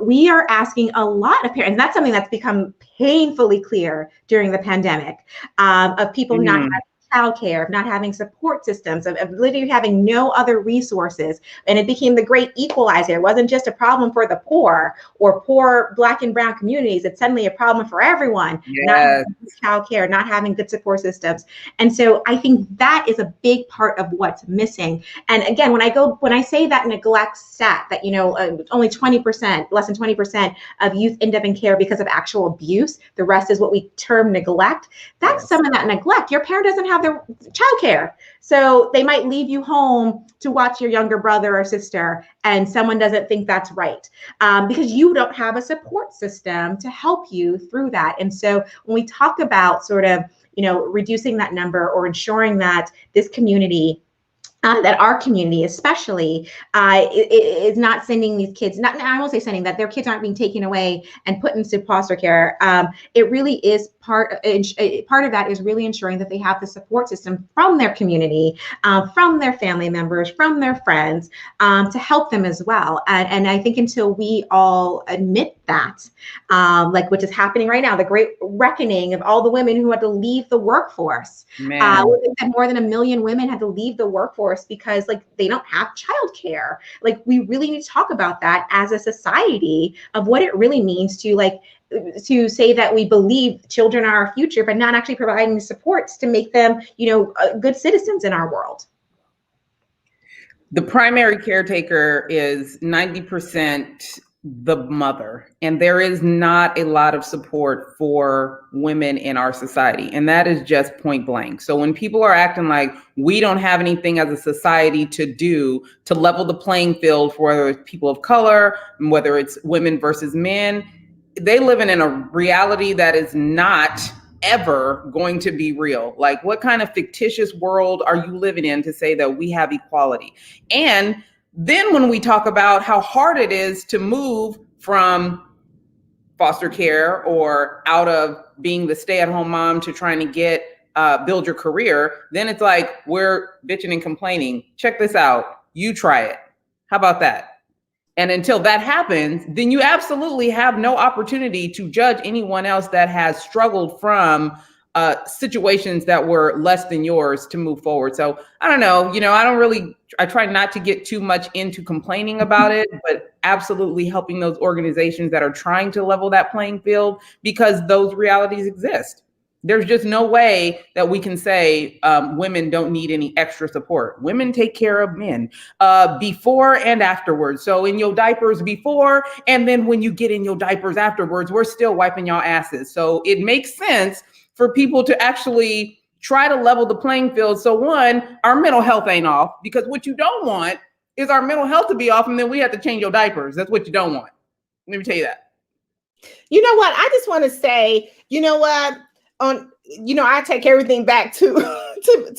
We are asking a lot of parents, and that's something that's become painfully clear during the pandemic, of people not having childcare, of not having support systems, of literally having no other resources. And it became the great equalizer. It wasn't just a problem for the poor or poor Black and brown communities. It's suddenly a problem for everyone. Yes. Not having childcare, not having good support systems. And so I think that is a big part of what's missing. And again, when I say that neglect stat, that only 20%, less than 20% of youth end up in care because of actual abuse, the rest is what we term neglect. That's some of that neglect. Your parent doesn't have their childcare, so they might leave you home to watch your younger brother or sister, and someone doesn't think that's right, because you don't have a support system to help you through that. And so when we talk about sort of reducing that number, or ensuring that this community, that our community especially is not sending these kids, I won't say sending, that their kids aren't being taken away and put into foster care. It really is part of that is really ensuring that they have the support system from their community, from their family members, from their friends, to help them as well. And I think until we all admit that, which is happening right now, the great reckoning of all the women who had to leave the workforce. More than 1 million women had to leave the workforce because they don't have childcare. We really need to talk about that as a society, of what it really means to say that we believe children are our future, but not actually providing the supports to make them, good citizens in our world. The primary caretaker is 90% the mother, and there is not a lot of support for women in our society, and that is just point blank. So when people are acting like we don't have anything as a society to do to level the playing field for whether it's people of color, whether it's women versus men, they live in a reality that is not ever going to be real? Like, what kind of fictitious world are you living in to say that we have equality? And then when we talk about how hard it is to move from foster care or out of being the stay-at-home mom to trying to get build your career, then it's like we're bitching and complaining. Check this out. You try it. How about that? And until that happens, then you absolutely have no opportunity to judge anyone else that has struggled from situations that were less than yours to move forward. So I don't know, I try not to get too much into complaining about it, but absolutely helping those organizations that are trying to level that playing field, because those realities exist. There's just no way that we can say women don't need any extra support. Women take care of men before and afterwards. So in your diapers before, and then when you get in your diapers afterwards, we're still wiping y'all asses. So it makes sense for people to actually try to level the playing field. So one, our mental health ain't off, because what you don't want is our mental health to be off and then we have to change your diapers. That's what you don't want. Let me tell you that. You know what? I just want to say, I take everything back to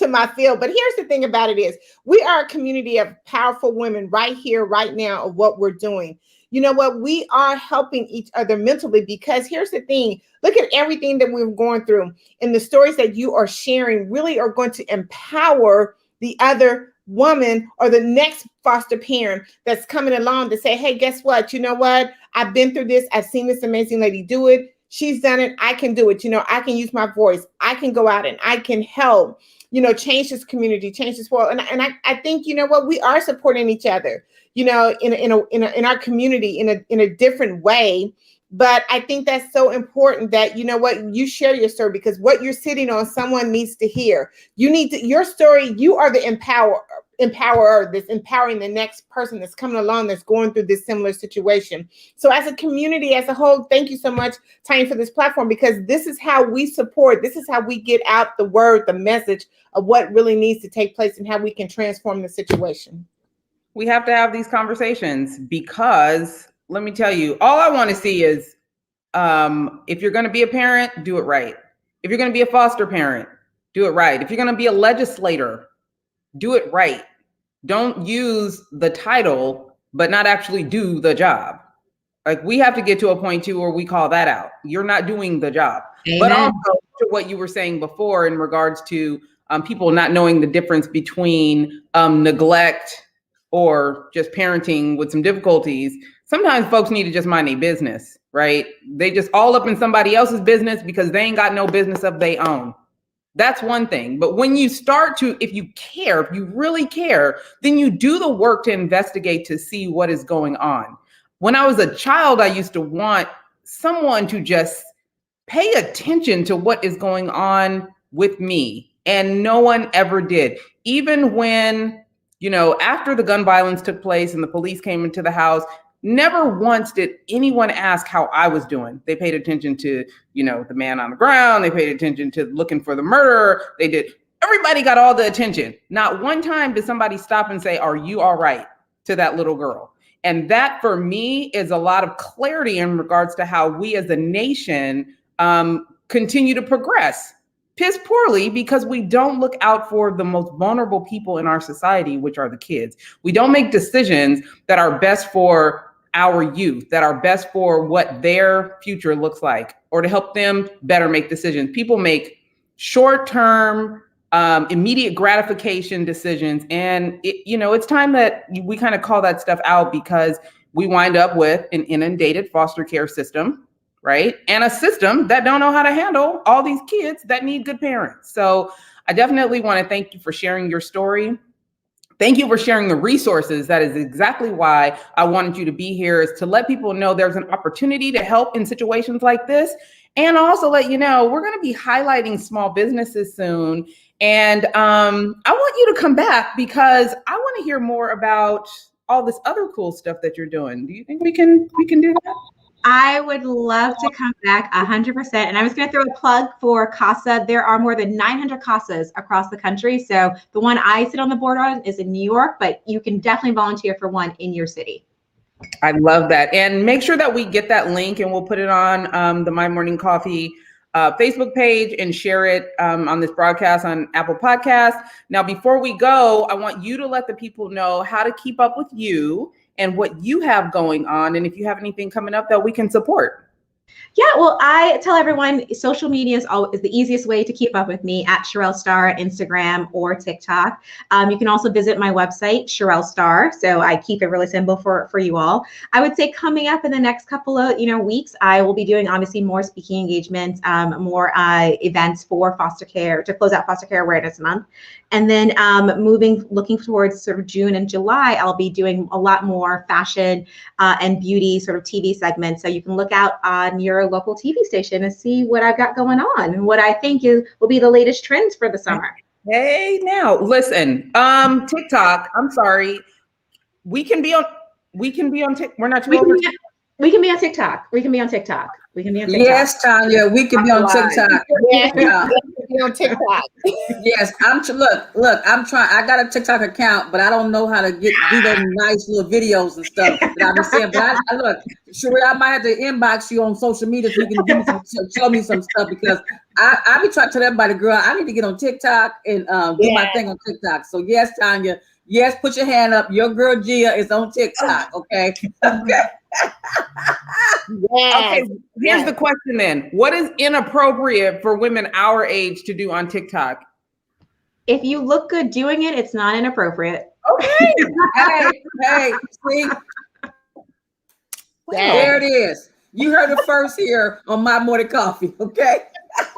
my field. But here's the thing about it is we are a community of powerful women right here, right now, of what we're doing. You know what? We are helping each other mentally, because here's the thing. Look at everything that we're going through, and the stories that you are sharing really are going to empower the other woman or the next foster parent that's coming along to say, hey, guess what? You know what? I've been through this. I've seen this amazing lady do it. She's done it. I can do it. I can use my voice. I can go out and I can help, change this community, change this world. And I think, we are supporting each other, in our community in a different way. But I think that's so important that, you share your story, because what you're sitting on, someone needs to hear. Your story, you are the empowerer that's empowering the next person that's coming along that's going through this similar situation. So as a community, as a whole, thank you so much, Tanya, for this platform, because this is how we support. This is how we get out the word, the message of what really needs to take place and how we can transform the situation. We have to have these conversations, because let me tell you, all I want to see is if you're going to be a parent, do it right. If you're going to be a foster parent, do it right. If you're going to be a legislator, do it right. Don't use the title, but not actually do the job. Like, we have to get to a point too where we call that out. You're not doing the job. Amen. But also to what you were saying before in regards to people not knowing the difference between neglect or just parenting with some difficulties. Sometimes folks need to just mind their business, right? They just all up in somebody else's business because they ain't got no business of their own. That's one thing. But when you start to, if you really care, then you do the work to investigate to see what is going on. When I was a child, I used to want someone to just pay attention to what is going on with me. And no one ever did. Even when, after the gun violence took place and the police came into the house, never once did anyone ask how I was doing. They paid attention to, the man on the ground. They paid attention to looking for the murderer. Everybody got all the attention. Not one time did somebody stop and say, are you all right, to that little girl? And that for me is a lot of clarity in regards to how we as a nation continue to progress. Piss poorly because we don't look out for the most vulnerable people in our society, which are the kids. We don't make decisions that are best for our youth, that are best for what their future looks like, or to help them better make decisions. People make short-term, immediate gratification decisions. And it's time that we kind of call that stuff out, because we wind up with an inundated foster care system, right? And a system that don't know how to handle all these kids that need good parents. So I definitely want to thank you for sharing your story. Thank you for sharing the resources. That is exactly why I wanted you to be here, is to let people know there's an opportunity to help in situations like this. And also let you know, we're going to be highlighting small businesses soon. And I want you to come back, because I want to hear more about all this other cool stuff that you're doing. Do you think we can do that? I would love to come back 100%. And I was going to throw a plug for CASA. There are more than 900 CASAs across the country. So the one I sit on the board on is in New York, but you can definitely volunteer for one in your city. I love that. And make sure that we get that link, and we'll put it on the My Morning Coffee Facebook page and share it on this broadcast on Apple Podcasts. Now, before we go, I want you to let the people know how to keep up with you and what you have going on, and if you have anything coming up that we can support. Yeah, well, I tell everyone social media is the easiest way to keep up with me at Charell Star at Instagram or TikTok. You can also visit my website, Charell Star. So I keep it really simple for you all. I would say coming up in the next couple of weeks, I will be doing obviously more speaking engagements, more events for foster care to close out Foster Care Awareness Month. And then looking towards sort of June and July, I'll be doing a lot more fashion and beauty sort of TV segments. So you can look out on your local TV station and see what I've got going on and what I think will be the latest trends for the summer. Hey, now listen, TikTok. I'm sorry, we can be on TikTok. We're not too over. We can be on TikTok. We can be on TikTok. Yes, Tanya, we can be on TikTok. Yeah. On TikTok. Yes, look, I'm trying. I got a TikTok account, but I don't know how to do those nice little videos and stuff that I've been saying. But I look, Charell, I might have to inbox you on social media so you can show me some stuff, because I be trying to tell everybody, girl, I need to get on TikTok and do my thing on TikTok. So yes, Tanya, yes, put your hand up. Your girl Gia is on TikTok. Okay. Okay. Okay, here's the question then. What is inappropriate for women our age to do on TikTok? If you look good doing it, it's not inappropriate. Okay. hey, see? There it is. You heard it first here on My Morning Coffee, okay?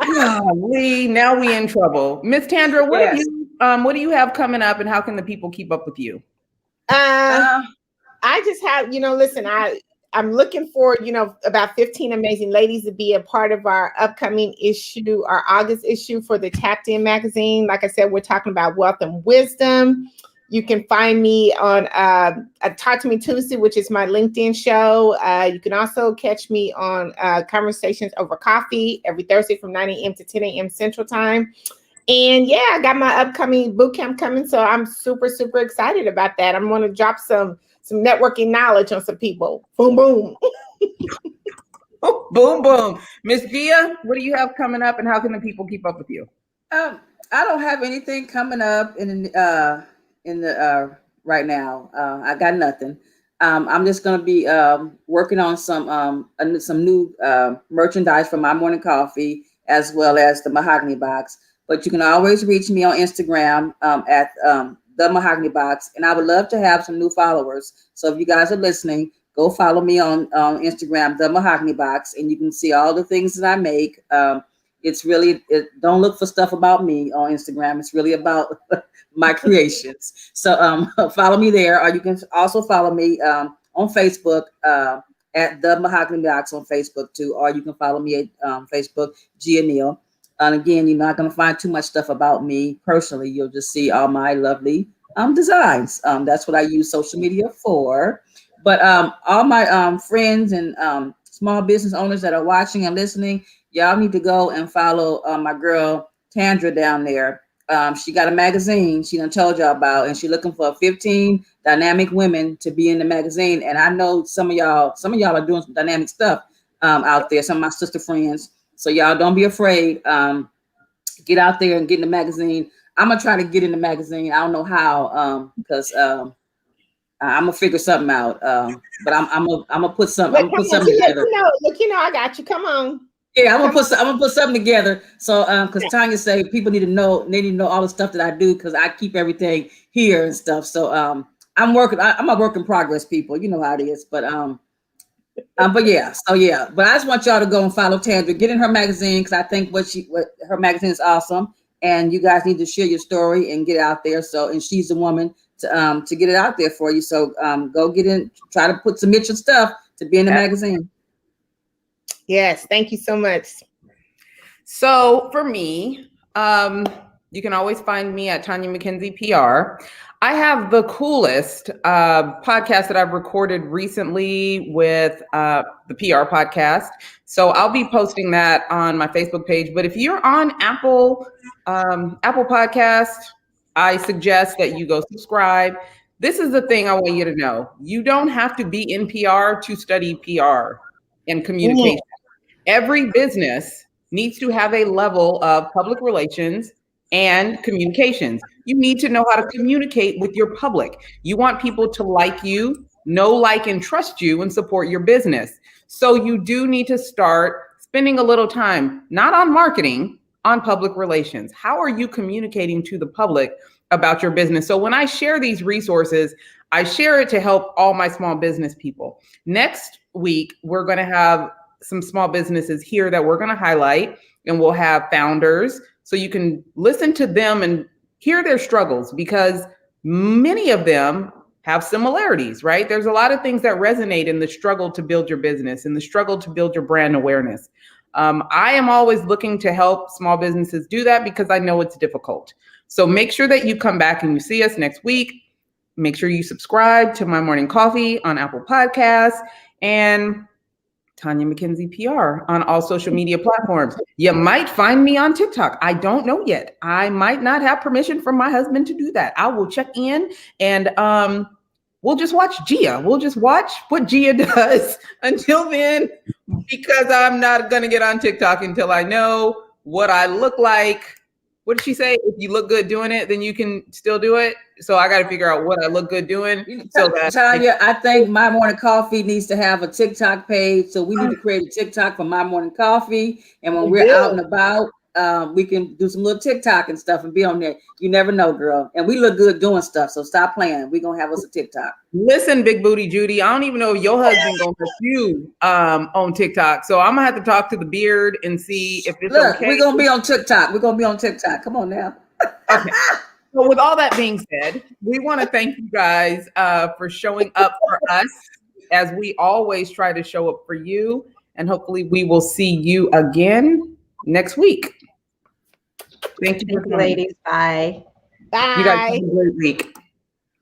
Now we in trouble. Miss Tandra, what do you have coming up, and how can the people keep up with you? I just have, listen, I'm looking for, about 15 amazing ladies to be a part of our upcoming issue, our August issue for the Tapped In magazine. Like I said, we're talking about wealth and wisdom. You can find me on Talk to Me Tuesday, which is my LinkedIn show. You can also catch me on Conversations Over Coffee every Thursday from 9 a.m. to 10 a.m. Central Time. And yeah, I got my upcoming boot camp coming, so I'm super, super excited about that. I'm going to drop some networking knowledge on some people. Boom, boom. Boom, boom. Miss Gia, what do you have coming up, and how can the people keep up with you? I don't have anything coming up in the right now. I got nothing. I'm just going to be working on some new merchandise for My Morning Coffee, as well as the Mahogany Box. But you can always reach me on Instagram at the Mahogany Box, and I would love to have some new followers. So if you guys are listening, go follow me on Instagram, the Mahogany Box, and you can see all the things that I make. Don't look for stuff about me on Instagram. It's really about my creations. So follow me there, or you can also follow me on Facebook at the Mahogany Box on Facebook too, or you can follow me at Facebook, Gia Neal. And again, you're not going to find too much stuff about me personally. You'll just see all my lovely designs. That's what I use social media for. But all my friends and small business owners that are watching and listening, y'all need to go and follow my girl Tandra down there. She got a magazine she done told y'all about, and she's looking for 15 dynamic women to be in the magazine. And I know some of y'all are doing some dynamic stuff out there, some of my sister friends. So y'all don't be afraid. Get out there and get in the magazine. I'm gonna try to get in the magazine. I don't know how, because I'm gonna figure something out. But I'm gonna put something. I'm gonna put something together. I got you. Come on. Yeah, I'm gonna put something together. So, because Tanya say people need to know all the stuff that I do, because I keep everything here and stuff. So, I'm working. I'm a work in progress, people. You know how it is. But but I just want y'all to go and follow Tandra, get in her magazine, because I think what her magazine is awesome, and you guys need to share your story and get it out there. So, and she's the woman to get it out there for you. So go get in, try to submit your stuff to be in the magazine. Yes, thank you so much. So for me, you can always find me at Tanya McKenzie PR. I have the coolest podcast that I've recorded recently with the PR podcast. So I'll be posting that on my Facebook page. But if you're on Apple Podcast, I suggest that you go subscribe. This is the thing I want you to know. You don't have to be in PR to study PR and communication. Every business needs to have a level of public relations and communications. You need to know how to communicate with your public. You want people to like you, know, like, and trust you and support your business. So you do need to start spending a little time, not on marketing, on public relations. How are you communicating to the public about your business? So when I share these resources, I share it to help all my small business people. Next week, we're going to have some small businesses here that we're going to highlight, and we'll have founders so you can listen to them and hear their struggles, because many of them have similarities, right? There's a lot of things that resonate in the struggle to build your business and the struggle to build your brand awareness. I am always looking to help small businesses do that because I know it's difficult. So make sure that you come back and you see us next week. Make sure you subscribe to My Morning Coffee on Apple Podcasts and Tanya McKenzie PR on all social media platforms. You might find me on TikTok. I don't know yet. I might not have permission from my husband to do that. I will check in, and we'll just watch Gia. We'll just watch what Gia does until then, because I'm not going to get on TikTok until I know what I look like. What did she say? If you look good doing it, then you can still do it. So I got to figure out what I look good doing. So that Tanya, I think My Morning Coffee needs to have a TikTok page. So we need to create a TikTok for My Morning Coffee. And when we're out and about, we can do some little TikTok and stuff and be on there. You never know, girl. And we look good doing stuff. So stop playing. We're going to have us a TikTok. Listen, Big Booty Judy, I don't even know if your husband going to put you on TikTok. So I'm going to have to talk to the beard and see if it's okay. We're going to be on TikTok. We're going to be on TikTok. Come on now. Okay. So with all that being said, we want to thank you guys for showing up for us, as we always try to show up for you. And hopefully we will see you again next week. Thank you, ladies. Bye. Bye. You guys have a great week.